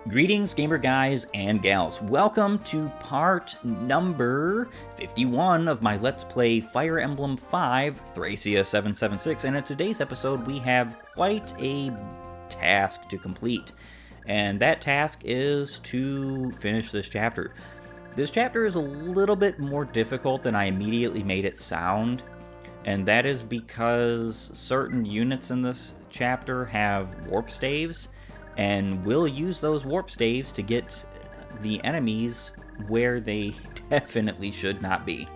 Greetings, gamer guys and gals. Welcome to part number 51 of my Let's Play Fire Emblem 5 Thracia 776. And in today's episode, we have quite a task to complete. And that task is to finish this chapter. This chapter is a little bit more difficult than I immediately made it sound. And that is because certain units in this chapter have warp staves. And we'll use those warp staves to get the enemies where they definitely should not be.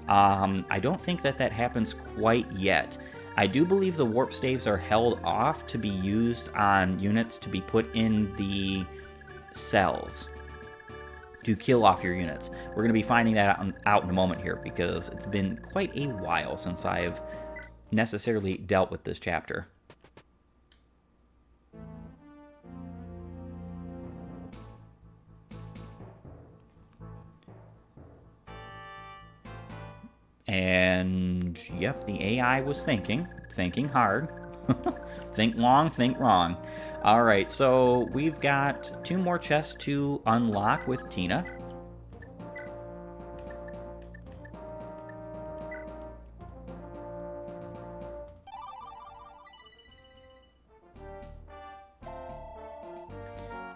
I don't think that happens quite yet. I do believe the warp staves are held off to be used on units to be put in the cells to kill off your units. We're going to be finding that out in a moment here because it's been quite a while since I've necessarily dealt with this chapter. And, yep, the AI was thinking hard. Think long, think wrong. Alright, so we've got 2 more chests to unlock with Tina.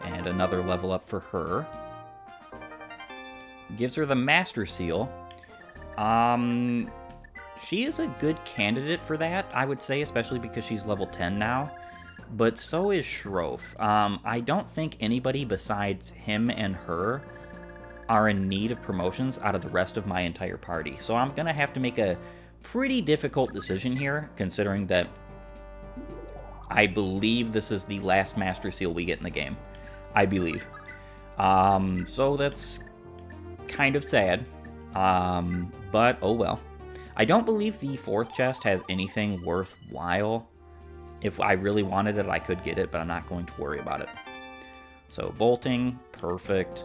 And another level up for her. Gives her the Master Seal. She is a good candidate for that, I would say, especially because she's level 10 now. But so is Shrof. I don't think anybody besides him and her are in need of promotions out of the rest of my entire party. So I'm going to have to make a pretty difficult decision here, considering that I believe this is the last Master Seal we get in the game. I believe. So that's kind of sad. But oh well. I don't believe the 4th chest has anything worthwhile. If I really wanted it, I could get it, but I'm not going to worry about it. So bolting, perfect.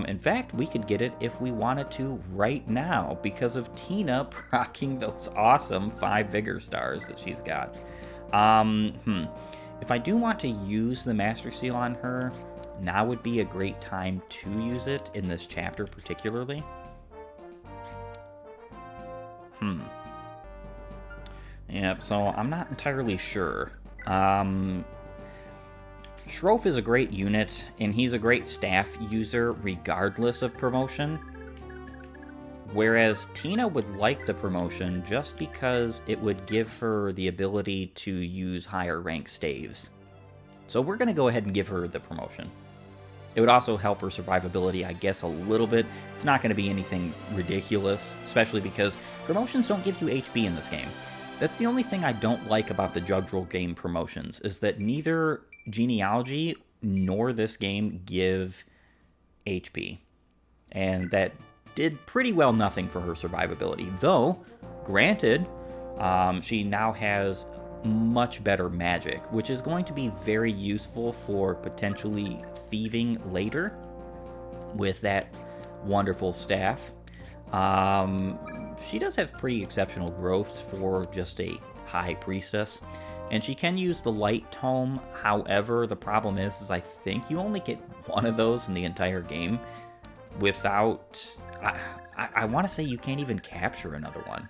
In fact, we could get it if we wanted to right now because of Tina proccing those awesome 5 Vigor Stars that she's got. If I do want to use the Master Seal on her, now would be a great time to use it in this chapter particularly. Yep, so I'm not entirely sure. Shrof is a great unit, and he's a great staff user regardless of promotion. Whereas Tina would like the promotion just because it would give her the ability to use higher rank staves. So we're going to go ahead and give her the promotion. It would also help her survivability, I guess, a little bit. It's not going to be anything ridiculous, especially because promotions don't give you HP in this game. That's the only thing I don't like about the Jugdral game promotions, is that neither Genealogy nor this game give HP. And that did pretty well nothing for her survivability. Though, granted, she now has much better magic, which is going to be very useful for potentially thieving later with that wonderful staff. She does have pretty exceptional growths for just a high priestess, and she can use the light tome. However, the problem is I think you only get 1 of those in the entire game without... I want to say you can't even capture another one.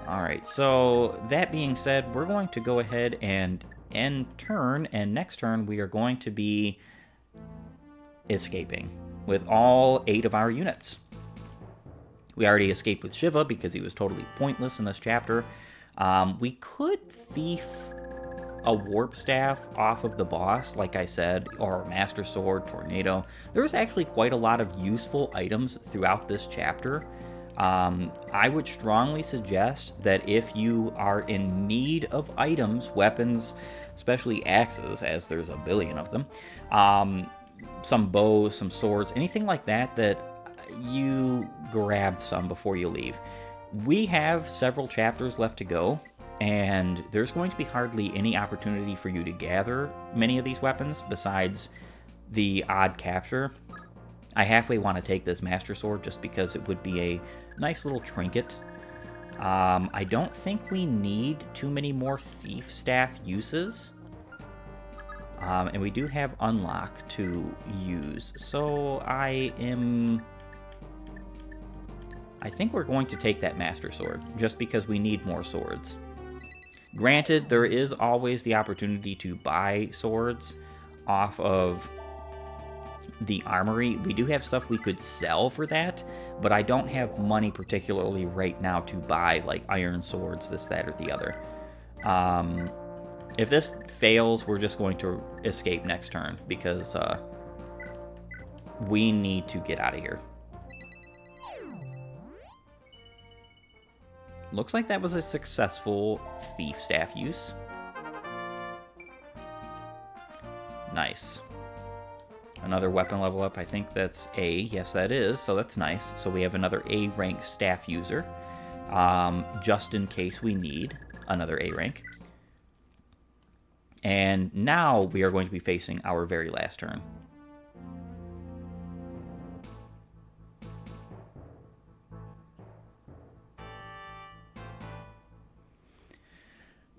Alright, so that being said, we're going to go ahead and end turn, and next turn we are going to be escaping with all 8 of our units. We already escaped with Shiva because he was totally pointless in this chapter. We could thief a warp staff off of the boss, like I said, or a master sword, tornado. There's actually quite a lot of useful items throughout this chapter. I would strongly suggest that if you are in need of items, weapons, especially axes, as there's a billion of them, some bows, some swords, anything like that, that you grab some before you leave. We have several chapters left to go, and there's going to be hardly any opportunity for you to gather many of these weapons besides the odd capture. I halfway want to take this Master Sword just because it would be a nice little trinket. I don't think we need too many more Thief Staff uses. And we do have unlock to use. So I think we're going to take that Master Sword, just because we need more swords. Granted, there is always the opportunity to buy swords off of the armory. We do have stuff we could sell for that, but I don't have money particularly right now to buy, like, iron swords, this, that, or the other. If this fails, we're just going to escape next turn, because we need to get out of here. Looks like that was a successful thief staff use. Nice. Another weapon level up. I think that's A. Yes, that is. So that's nice. So we have another A rank staff user, just in case we need another A rank. And now we are going to be facing our very last turn.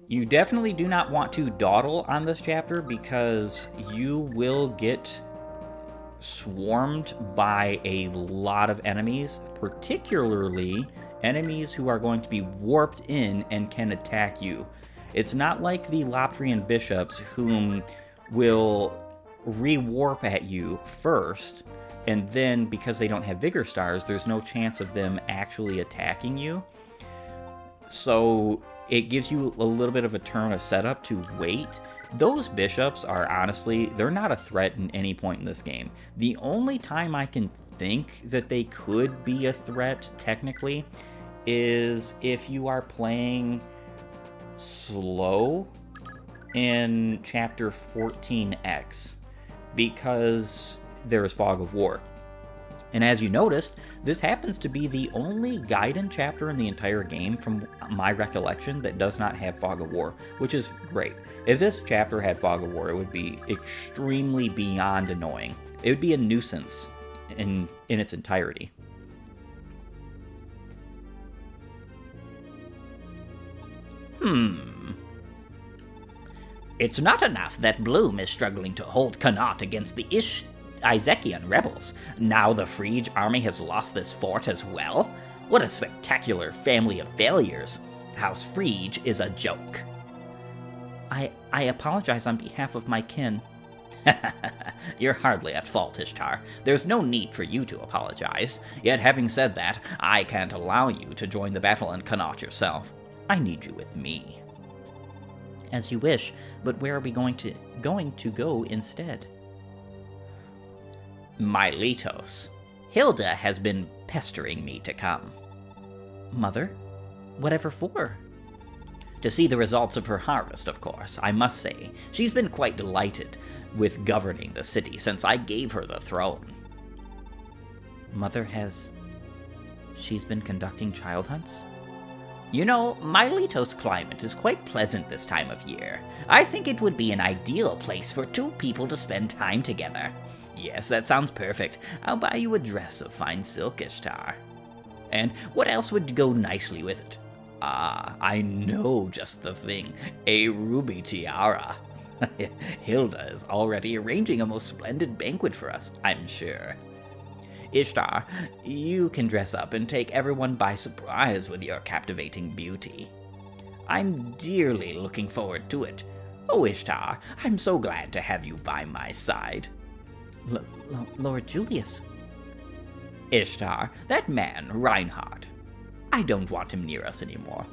You definitely do not want to dawdle on this chapter, because you will get swarmed by a lot of enemies, particularly enemies who are going to be warped in and can attack you. It's not like the Loptrian bishops, whom will re-warp at you first, and then because they don't have vigor stars, there's no chance of them actually attacking you. So it gives you a little bit of a turn of setup to wait. Those bishops are honestly, they're not a threat in any point in this game. The only time I can think that they could be a threat, technically, is if you are playing slow in Chapter 14X, because there is Fog of War. And as you noticed, this happens to be the only Gaiden chapter in the entire game, from my recollection, that does not have Fog of War, which is great. If this chapter had Fog of War, it would be extremely beyond annoying. It would be a nuisance in its entirety. It's not enough that Bloom is struggling to hold Connaught against the Isekian rebels. Now the Frege army has lost this fort as well? What a spectacular family of failures. House Frege is a joke. I apologize on behalf of my kin. You're hardly at fault, Ishtar. There's no need for you to apologize. Yet having said that, I can't allow you to join the battle in Connaught yourself. I need you with me. As you wish, but where are we going to go instead? Miletos. Hilda has been pestering me to come. Mother? Whatever for? To see the results of her harvest, of course. I must say, she's been quite delighted with governing the city since I gave her the throne. Mother she's been conducting child hunts? You know, Miletos' climate is quite pleasant this time of year. I think it would be an ideal place for two people to spend time together. Yes, that sounds perfect. I'll buy you a dress of fine silk, Ishtar. And what else would go nicely with it? Ah, I know just the thing. A ruby tiara. Hilda is already arranging a most splendid banquet for us, I'm sure. Ishtar, you can dress up and take everyone by surprise with your captivating beauty. I'm dearly looking forward to it. Oh, Ishtar, I'm so glad to have you by my side. Lord Julius. Ishtar, that man, Reinhardt. I don't want him near us anymore.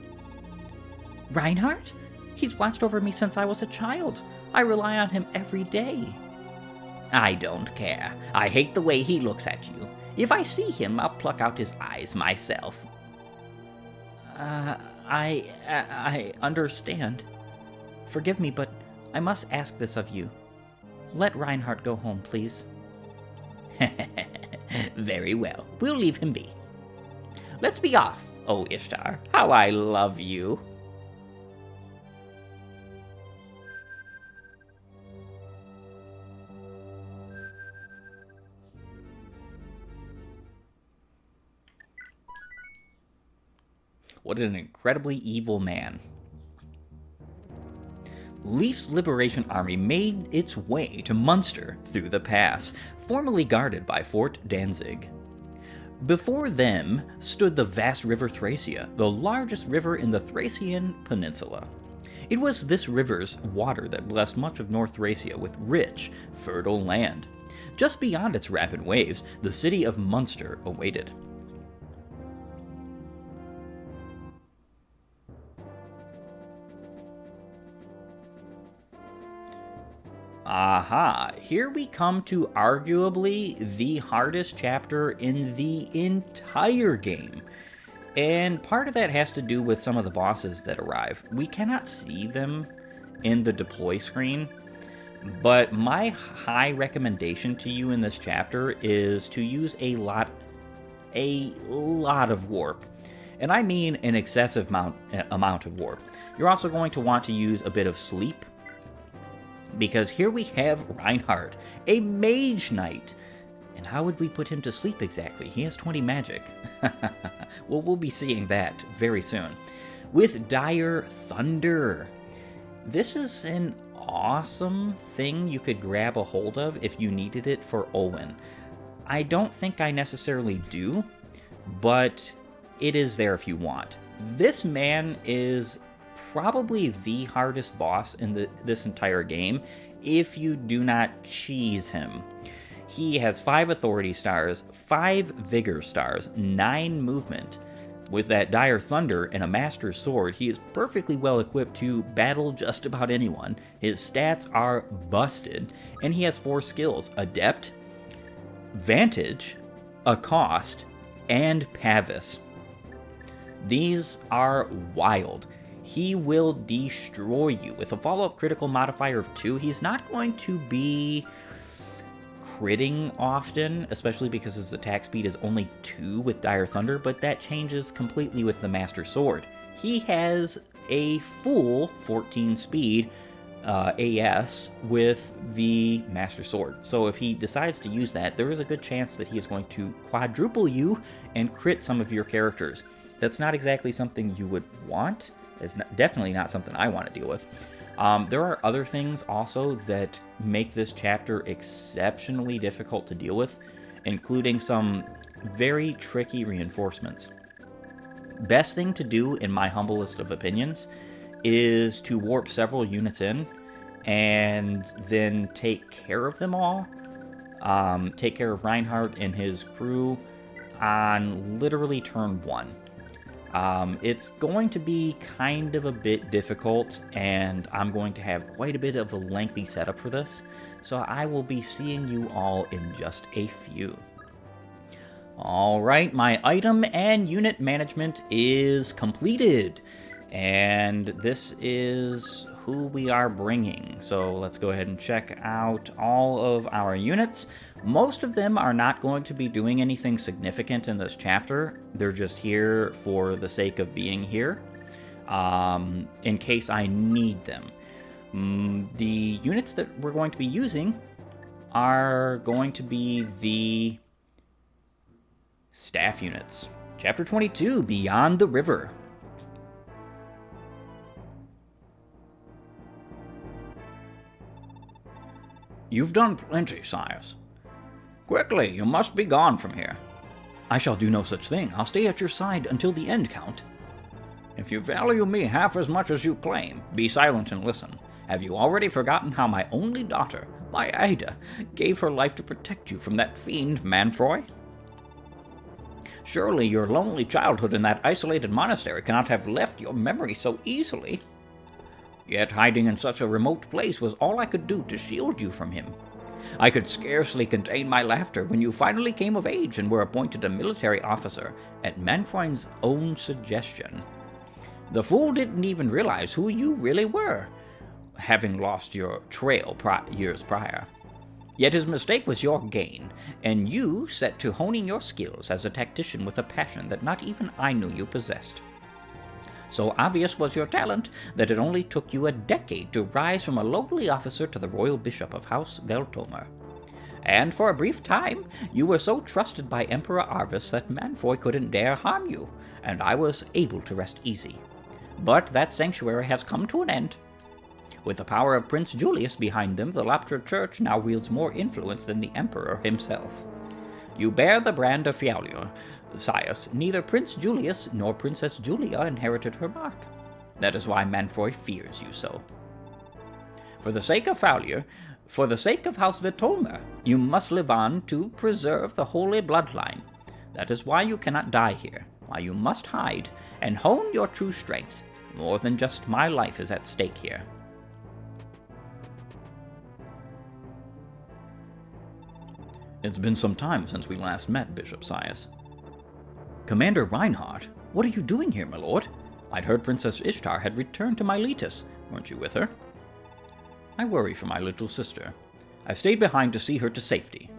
Reinhardt? He's watched over me since I was a child. I rely on him every day. I don't care. I hate the way he looks at you. If I see him, I'll pluck out his eyes myself. I understand. Forgive me, but I must ask this of you. Let Reinhardt go home, please. Very well. We'll leave him be. Let's be off, oh Ishtar. How I love you. What an incredibly evil man. Leif's Liberation Army made its way to Munster through the pass, formerly guarded by Fort Danzig. Before them stood the vast river Thracia, the largest river in the Thracian peninsula. It was this river's water that blessed much of North Thracia with rich, fertile land. Just beyond its rapid waves, the city of Munster awaited. Aha, here we come to arguably the hardest chapter in the entire game. And part of that has to do with some of the bosses that arrive. We cannot see them in the deploy screen, but my high recommendation to you in this chapter is to use a lot of warp. And I mean an excessive amount of warp. You're also going to want to use a bit of sleep, because here we have Reinhardt, a mage knight. And how would we put him to sleep exactly? He has 20 magic. Well, we'll be seeing that very soon. With Dire Thunder. This is an awesome thing you could grab a hold of if you needed it for Olwen. I don't think I necessarily do, but it is there if you want. This man is probably the hardest boss in this entire game if you do not cheese him. He has 5 authority stars, 5 vigor stars, 9 movement. With that Dire Thunder and a Master Sword, he is perfectly well equipped to battle just about anyone. His stats are busted, and he has 4 skills: Adept, Vantage, Accost, and Pavis. These are wild. He will destroy you. With a follow-up critical modifier of 2, he's not going to be critting often, especially because his attack speed is only 2 with Dire Thunder, but that changes completely with the Master Sword. He has a full 14 speed AS with the Master Sword. So if he decides to use that, there is a good chance that he is going to quadruple you and crit some of your characters. That's not exactly something you would want. It's definitely not something I want to deal with. There are other things also that make this chapter exceptionally difficult to deal with, including some very tricky reinforcements. Best thing to do, in my humblest of opinions, is to warp several units in and then take care of them all. Take care of Reinhardt and his crew on literally turn 1. It's going to be kind of a bit difficult, and I'm going to have quite a bit of a lengthy setup for this, so I will be seeing you all in just a few. Alright, my item and unit management is completed, and this is who we are bringing. So let's go ahead and check out all of our units. Most of them are not going to be doing anything significant in this chapter. They're just here for the sake of being here, in case I need them. The units that we're going to be using are going to be the staff units. Chapter 22, Beyond the River. You've done plenty, sires. Quickly, you must be gone from here. I shall do no such thing. I'll stay at your side until the end, Count. If you value me half as much as you claim, be silent and listen. Have you already forgotten how my only daughter, my Ada, gave her life to protect you from that fiend Manfroy? Surely your lonely childhood in that isolated monastery cannot have left your memory so easily. Yet hiding in such a remote place was all I could do to shield you from him. I could scarcely contain my laughter when you finally came of age and were appointed a military officer at Manfroy's own suggestion. The fool didn't even realize who you really were, having lost your trail years prior. Yet his mistake was your gain, and you set to honing your skills as a tactician with a passion that not even I knew you possessed. So obvious was your talent that it only took you a decade to rise from a lowly officer to the royal bishop of House Veltomer. And for a brief time, you were so trusted by Emperor Arvis that Manfroy couldn't dare harm you, and I was able to rest easy. But that sanctuary has come to an end. With the power of Prince Julius behind them, the Laptra Church now wields more influence than the Emperor himself. You bear the brand of Fialia, Sias. Neither Prince Julius nor Princess Julia inherited her mark. That is why Manfroy fears you so. For the sake of Faulier, for the sake of House Vitolmer, you must live on to preserve the holy bloodline. That is why you cannot die here, why you must hide and hone your true strength. More than just my life is at stake here. It's been some time since we last met, Bishop Sias. Commander Reinhardt, what are you doing here, my lord? I'd heard Princess Ishtar had returned to Miletus. Weren't you with her? I worry for my little sister. I've stayed behind to see her to safety.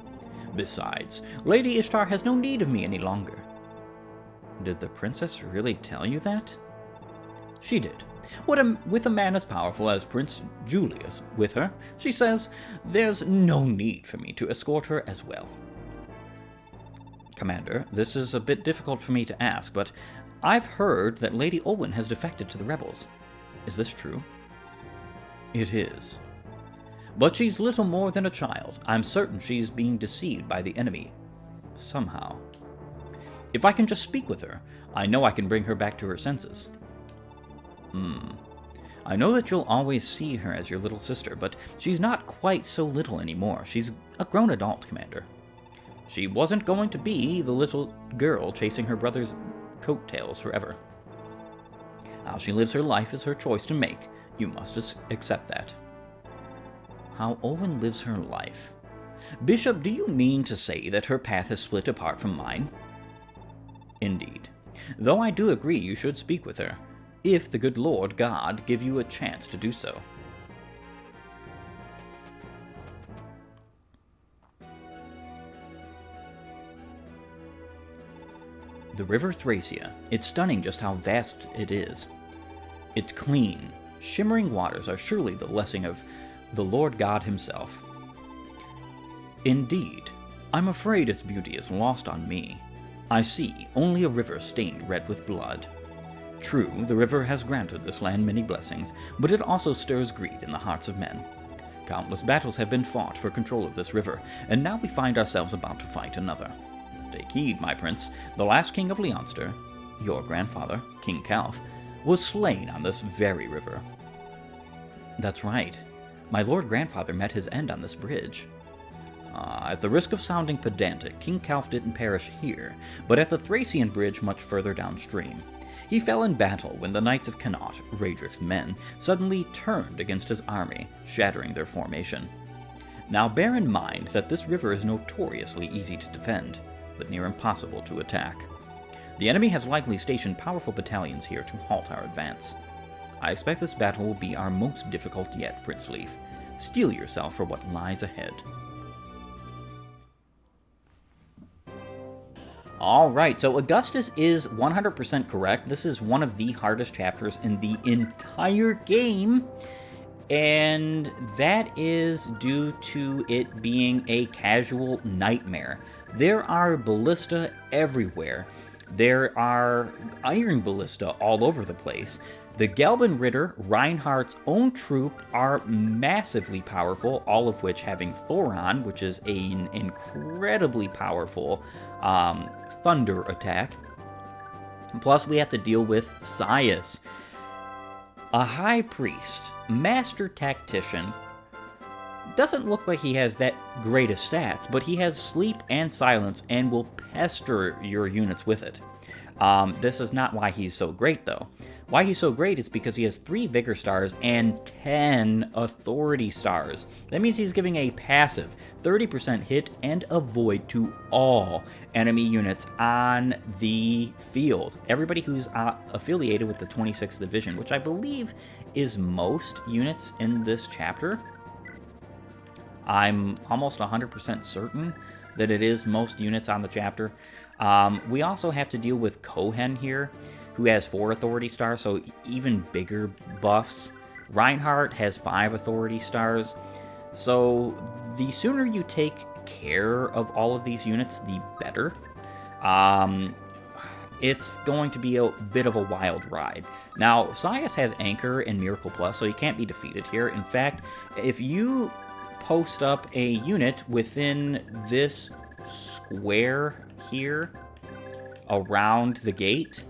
Besides, Lady Ishtar has no need of me any longer. Did the princess really tell you that? She did. With a man as powerful as Prince Julius with her, she says there's no need for me to escort her as well. Commander, this is a bit difficult for me to ask, but I've heard that Lady Olwen has defected to the rebels. Is this true? It is. But she's little more than a child. I'm certain she's being deceived by the enemy. Somehow. If I can just speak with her, I know I can bring her back to her senses. I know that you'll always see her as your little sister, but she's not quite so little anymore. She's a grown adult, Commander. She wasn't going to be the little girl chasing her brother's coattails forever. How she lives her life is her choice to make. You must accept that. How Olwen lives her life? Bishop, do you mean to say that her path has split apart from mine? Indeed. Though I do agree you should speak with her, if the good Lord God give you a chance to do so. The River Thracia. It's stunning just how vast it is. Its clean, shimmering waters are surely the blessing of the Lord God himself. Indeed, I'm afraid its beauty is lost on me. I see only a river stained red with blood. True, the river has granted this land many blessings, but it also stirs greed in the hearts of men. Countless battles have been fought for control of this river, and now we find ourselves about to fight another. Take heed, my prince. The last king of Leonster, your grandfather, King Calf, was slain on this very river. That's right. My lord grandfather met his end on this bridge. At the risk of sounding pedantic, King Calf didn't perish here, but at the Thracian bridge much further downstream. He fell in battle when the Knights of Connaught, Raedric's men, suddenly turned against his army, shattering their formation. Now bear in mind that this river is notoriously easy to defend, but near impossible to attack. The enemy has likely stationed powerful battalions here to halt our advance. I expect this battle will be our most difficult yet, Prince Leaf. Steel yourself for what lies ahead. Alright, so Augustus is 100% correct. This is one of the hardest chapters in the entire game, and that is due to it being a casual nightmare. There are ballista everywhere. There are iron ballista all over the place. The Gelban Ritter, Reinhardt's own troop, are massively powerful, all of which having Thoron, which is an incredibly powerful thunder attack. Plus, we have to deal with Sias, a high priest, master tactician. Doesn't look like he has that great of stats, but he has sleep and silence and will pester your units with it. This is not why he's so great, though. Why he's so great is because he has 3 Vigor Stars and 10 Authority Stars. That means he's giving a passive 30% hit and avoid to all enemy units on the field. Everybody who's affiliated with the 26th Division, which I believe is most units in this chapter. I'm almost 100% certain that it is most units on the chapter. We also have to deal with Cohen here, who has 4 Authority Stars, so even bigger buffs. Reinhardt has 5 Authority Stars. So the sooner you take care of all of these units, the better. it's going to be a bit of a wild ride. Now, Sias has Anchor and Miracle Plus, so he can't be defeated here. In fact, if you post up a unit within this square here around the gate,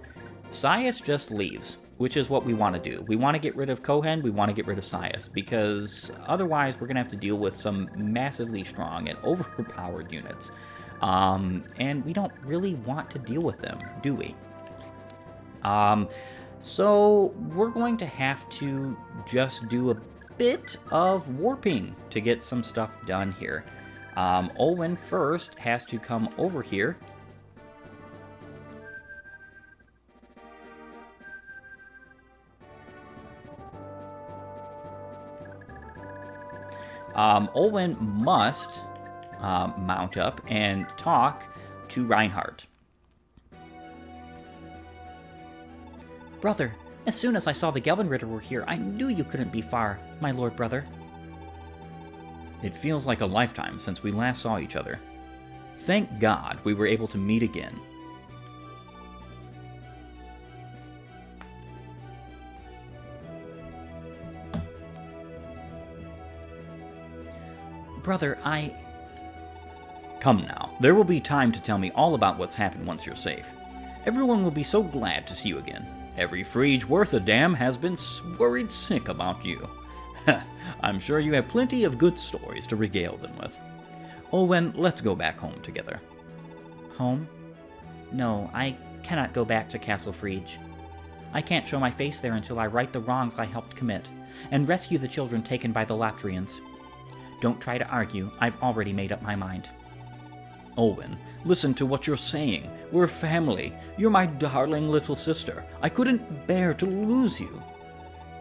Sias just leaves, which is what we want to do. We want to get rid of Kohen, we want to get rid of Sias, because otherwise we're going to have to deal with some massively strong and overpowered units. And we don't really want to deal with them, do we? So we're going to have to just do a bit of warping to get some stuff done here. Olwen first has to come over here. Olwen must mount up and talk to Reinhardt. Brother, as soon as I saw the Gelbenritter were here, I knew you couldn't be far, my lord brother. It feels like a lifetime since we last saw each other. Thank God we were able to meet again. Brother, Come now, there will be time to tell me all about what's happened once you're safe. Everyone will be so glad to see you again. Every Frege worth a damn has been worried sick about you. I'm sure you have plenty of good stories to regale them with. Olwen, let's go back home together. Home? No, I cannot go back to Castle Frege. I can't show my face there until I right the wrongs I helped commit, and rescue the children taken by the Laptrians. Don't try to argue, I've already made up my mind. Olwen, listen to what you're saying. We're family. You're my darling little sister. I couldn't bear to lose you.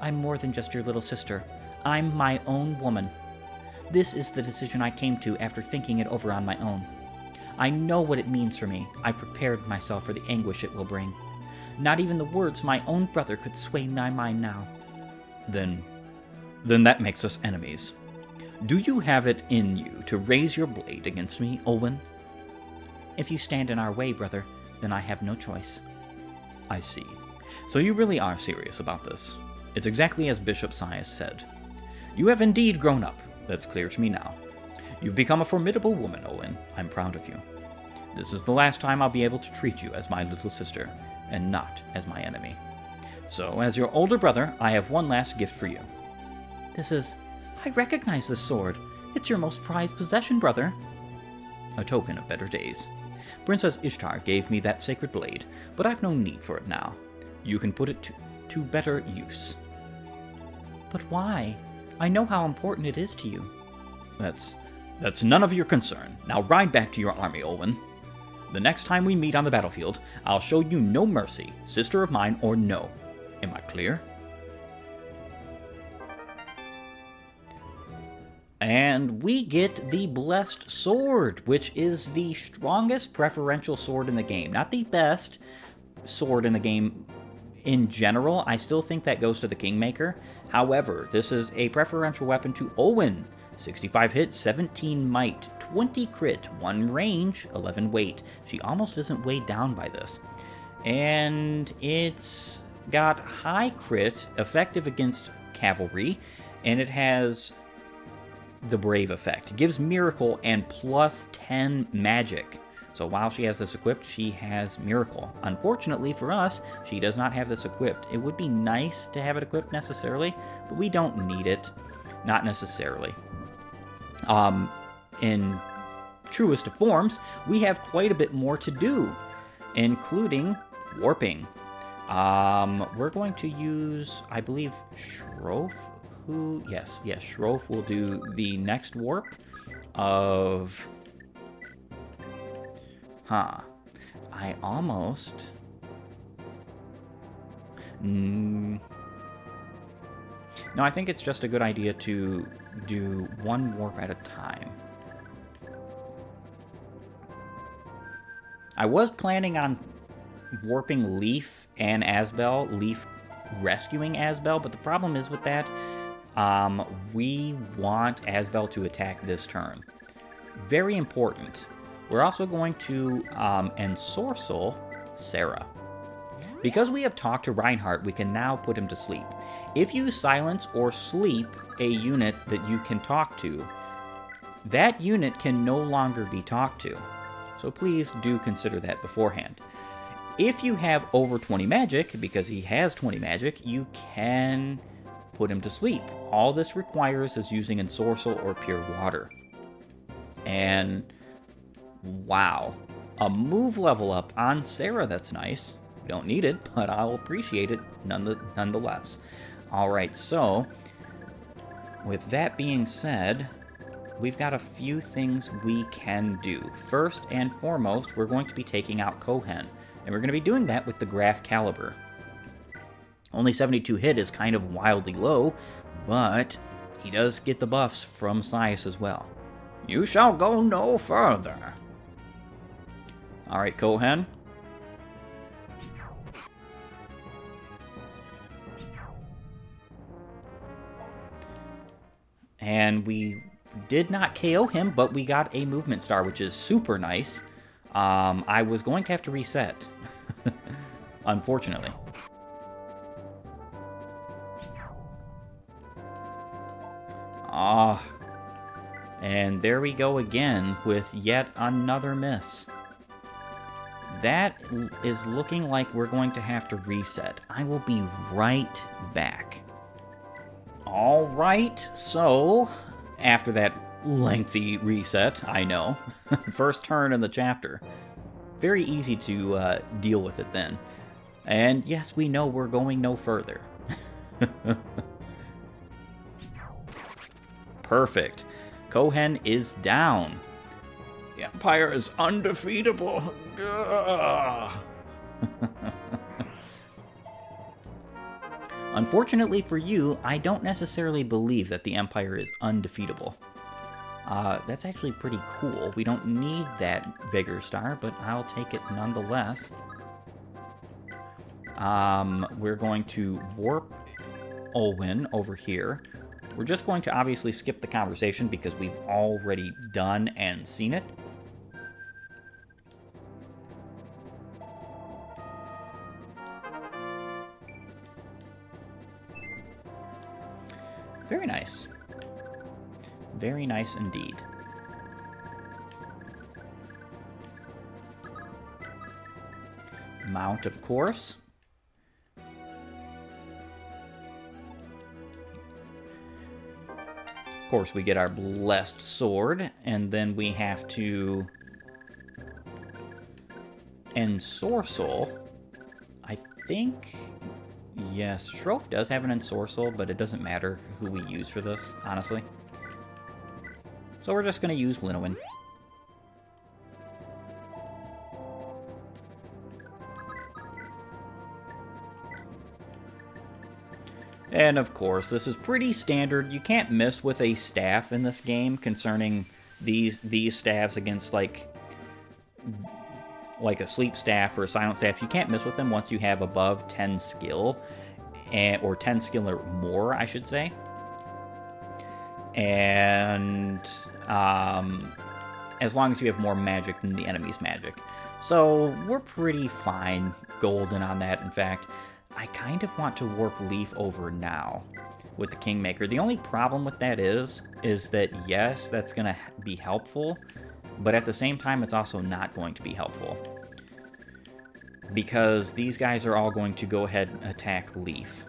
I'm more than just your little sister. I'm my own woman. This is the decision I came to after thinking it over on my own. I know what it means for me. I've prepared myself for the anguish it will bring. Not even the words of my own brother could sway my mind now. Then that makes us enemies. Do you have it in you to raise your blade against me, Olwen? If you stand in our way, brother, then I have no choice. I see. So you really are serious about this. It's exactly as Bishop Sias said. You have indeed grown up. That's clear to me now. You've become a formidable woman, Olwen. I'm proud of you. This is the last time I'll be able to treat you as my little sister, and not as my enemy. So, as your older brother, I have one last gift for you. I recognize this sword. It's your most prized possession, brother. A token of better days. Princess Ishtar gave me that sacred blade, but I've no need for it now. You can put it to better use. But why? I know how important it is to you. That's none of your concern. Now ride back to your army, Olwen. The next time we meet on the battlefield, I'll show you no mercy, sister of mine or no. Am I clear? And we get the Blessed Sword, which is the strongest preferential sword in the game. Not the best sword in the game in general. I still think that goes to the Kingmaker. However, this is a preferential weapon to Olwen. 65 hit, 17 might, 20 crit, 1 range, 11 weight. She almost isn't weighed down by this. And it's got high crit, effective against cavalry, and it has the Brave effect. It gives Miracle and plus 10 magic. So while she has this equipped, she has Miracle. Unfortunately for us, she does not have this equipped. It would be nice to have it equipped necessarily, but we don't need it. Not necessarily. In truest of forms, we have quite a bit more to do, including warping. We're going to use, I believe, Shroff. Yes, Shroff will do the next warp of... I almost... No, I think it's just a good idea to do one warp at a time. I was planning on warping Leaf and Asbel, Leaf rescuing Asbel, but the problem is with that, we want Asbel to attack this turn. Very important. We're also going to ensorcel Sarah. Because we have talked to Reinhardt, we can now put him to sleep. If you silence or sleep a unit that you can talk to, that unit can no longer be talked to. So please do consider that beforehand. If you have over 20 magic, because he has 20 magic, you can put him to sleep. All this requires is using Ensorcel or Pure Water. And wow, a move level up on Sarah, that's nice. Don't need it, but I'll appreciate it nonetheless. Alright, so with that being said, we've got a few things we can do. First and foremost, we're going to be taking out Kohen, and we're going to be doing that with the Graph Caliber. Only 72 hit is kind of wildly low, but he does get the buffs from Sias as well. You shall go no further. Alright, Kohen. And we did not KO him, but we got a movement star, which is super nice. I was going to have to reset, unfortunately. And there we go again with yet another miss. That is looking like we're going to have to reset. I will be right back. Alright, so after that lengthy reset, I know, first turn in the chapter, very easy to deal with it then. And yes, we know we're going no further. Perfect. Kohen is down. The Empire is undefeatable. Unfortunately for you, I don't necessarily believe that the Empire is undefeatable. That's actually pretty cool. We don't need that Vigor Star, but I'll take it nonetheless. We're going to warp Olwyn over here. We're just going to obviously skip the conversation because we've already done and seen it. Very nice. Very nice indeed. Mount, of course. Of course, we get our blessed sword, and then we have to ensorcel. I think, yes, Shroff does have an ensorcel, but it doesn't matter who we use for this, honestly. So we're just going to use Linowin. And of course, this is pretty standard. You can't miss with a staff in this game concerning these staffs against like a sleep staff or a silent staff. You can't miss with them once you have above 10 skill, or 10 skill or more, I should say. And as long as you have more magic than the enemy's magic. So we're pretty fine golden on that, in fact. I kind of want to warp Leaf over now with the Kingmaker. The only problem with that is that, yes, that's going to be helpful, but at the same time, it's also not going to be helpful. Because these guys are all going to go ahead and attack Leaf.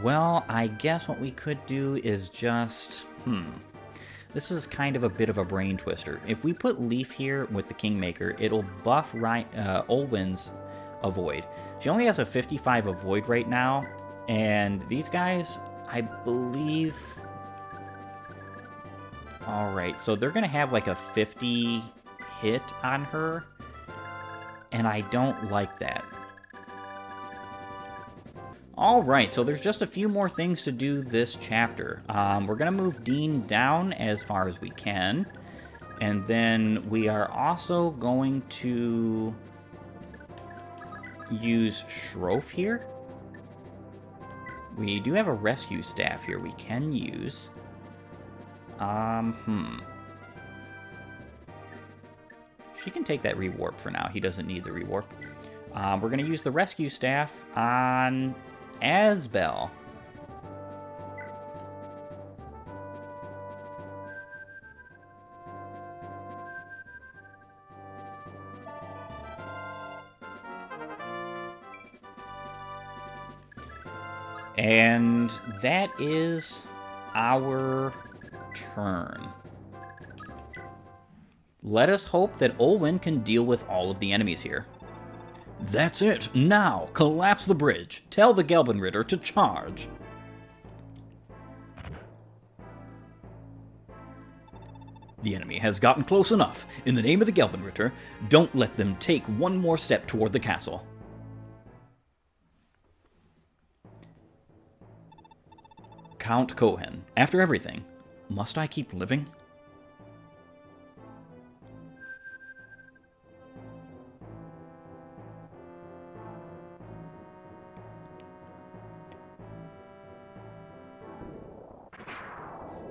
Well, I guess what we could do is just... This is kind of a bit of a brain twister. If we put Leaf here with the Kingmaker, it'll buff Olwyn's Avoid. She only has a 55 Avoid right now, and these guys, I believe... Alright, so they're going to have like a 50 hit on her, and I don't like that. Alright, so there's just a few more things to do this chapter. We're going to move Dean down as far as we can. And then we are also going to use Shroff here. We do have a rescue staff here we can use. She can take that rewarp for now. He doesn't need the rewarp. We're going to use the rescue staff on Asbel. And that is our turn. Let us hope that Olwen can deal with all of the enemies here. That's it. Now, collapse the bridge. Tell the Gelbenritter to charge. The enemy has gotten close enough. In the name of the Gelbenritter, don't let them take one more step toward the castle. Count Cohen, after everything, must I keep living?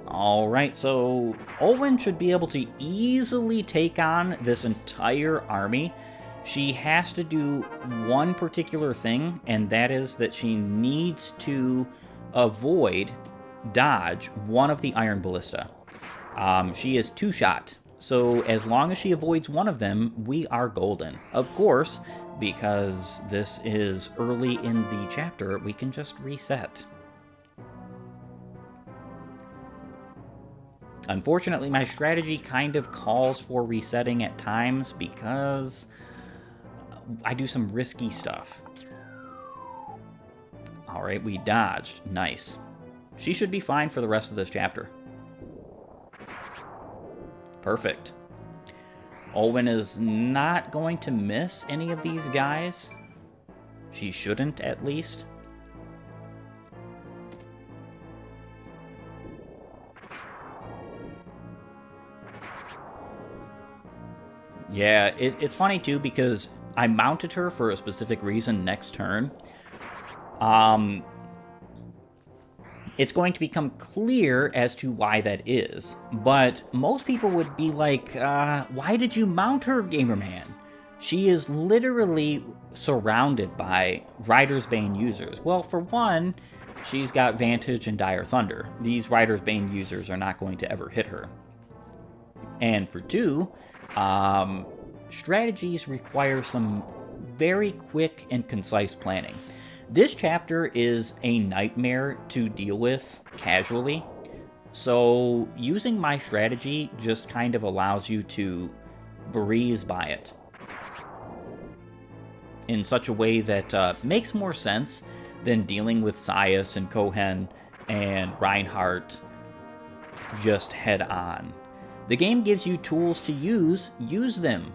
Alright, so Olwen should be able to easily take on this entire army. She has to do one particular thing, and that is that she needs to dodge one of the Iron Ballista. She is two-shot, so as long as she avoids one of them, we are golden. Of course, because this is early in the chapter, we can just reset. Unfortunately, my strategy kind of calls for resetting at times because I do some risky stuff. Alright, we dodged. Nice. She should be fine for the rest of this chapter. Perfect. Olwen is not going to miss any of these guys. She shouldn't, at least. Yeah, it's funny, too, because I mounted her for a specific reason next turn. It's going to become clear as to why that is. But most people would be like, why did you mount her, Gamerman? She is literally surrounded by Rider's Bane users. Well, for one, she's got Vantage and Dire Thunder. These Rider's Bane users are not going to ever hit her. And for two, strategies require some very quick and concise planning. This chapter is a nightmare to deal with casually, so using my strategy just kind of allows you to breeze by it in such a way that makes more sense than dealing with Sias and Cohen and Reinhardt just head on. The game gives you tools to use them.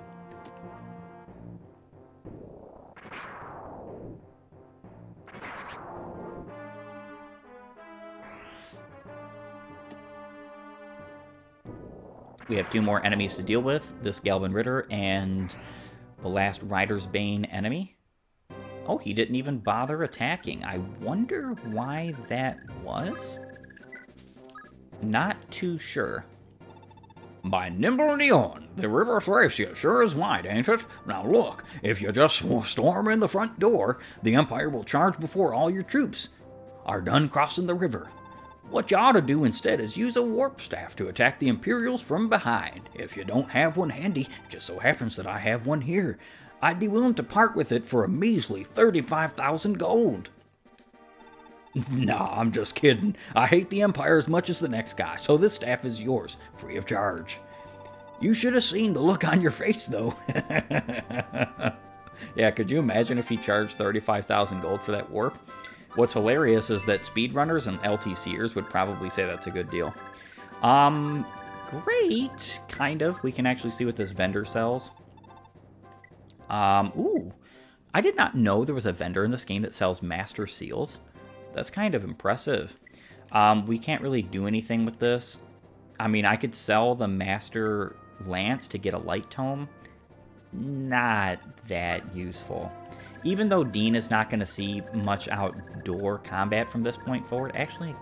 We have two more enemies to deal with, this Gelbenritter and the last Rider's Bane enemy. Oh, he didn't even bother attacking. I wonder why that was? Not too sure. By nimble and eon, the river Thracia sure is wide, ain't it? Now look, if you just storm in the front door, the Empire will charge before all your troops are done crossing the river. What you ought to do instead is use a warp staff to attack the Imperials from behind. If you don't have one handy, it just so happens that I have one here. I'd be willing to part with it for a measly 35,000 gold. Nah, I'm just kidding. I hate the Empire as much as the next guy, so this staff is yours, free of charge. You should have seen the look on your face, though. Yeah, could you imagine if he charged 35,000 gold for that warp? What's hilarious is that speedrunners and LTCers would probably say that's a good deal. Great, kind of. We can actually see what this vendor sells. Ooh, I did not know there was a vendor in this game that sells master seals. That's kind of impressive. We can't really do anything with this. I mean, I could sell the master lance to get a light tome. Not that useful. Even though Dean is not going to see much outdoor combat from this point forward, actually,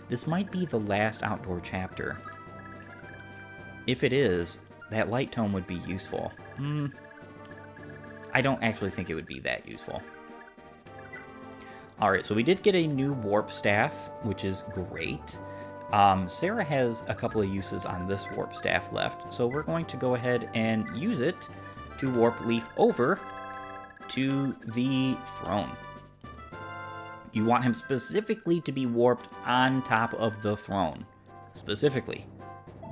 this might be the last outdoor chapter. If it is, that light tome would be useful. I don't actually think it would be that useful. Alright, so we did get a new warp staff, which is great. Sarah has a couple of uses on this warp staff left, so we're going to go ahead and use it to warp Leaf over to the throne. You want him specifically to be warped on top of the throne. Specifically.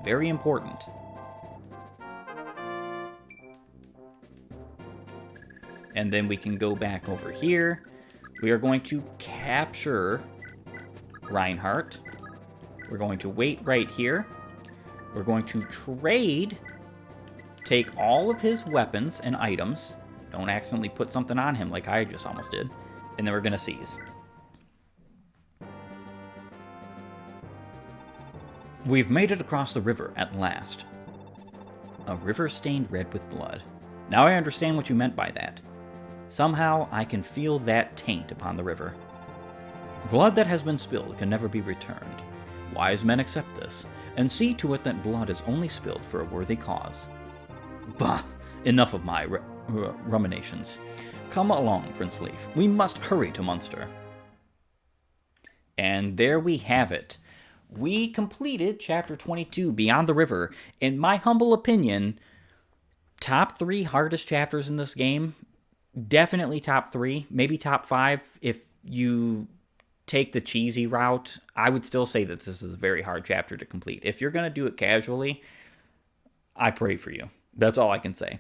Very important. And then we can go back over here. We are going to capture Reinhardt. We're going to wait right here. We're going to trade, take all of his weapons and items. Don't accidentally put something on him like I just almost did. And then we're going to seize. We've made it across the river at last. A river stained red with blood. Now I understand what you meant by that. Somehow I can feel that taint upon the river. Blood that has been spilled can never be returned. Wise men accept this, and see to it that blood is only spilled for a worthy cause. Bah! Enough of my ruminations. Come along, Prince Leaf. We must hurry to Munster. And there we have it. We completed Chapter 22, Beyond the River. In my humble opinion, top 3 hardest chapters in this game. Definitely top 3, maybe top 5 if you take the cheesy route. I would still say that this is a very hard chapter to complete. If you're going to do it casually, I pray for you. That's all I can say.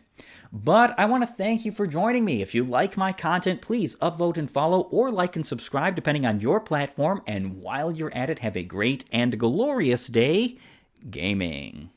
But I want to thank you for joining me. If you like my content, please upvote and follow, or like and subscribe depending on your platform. And while you're at it, have a great and glorious day gaming.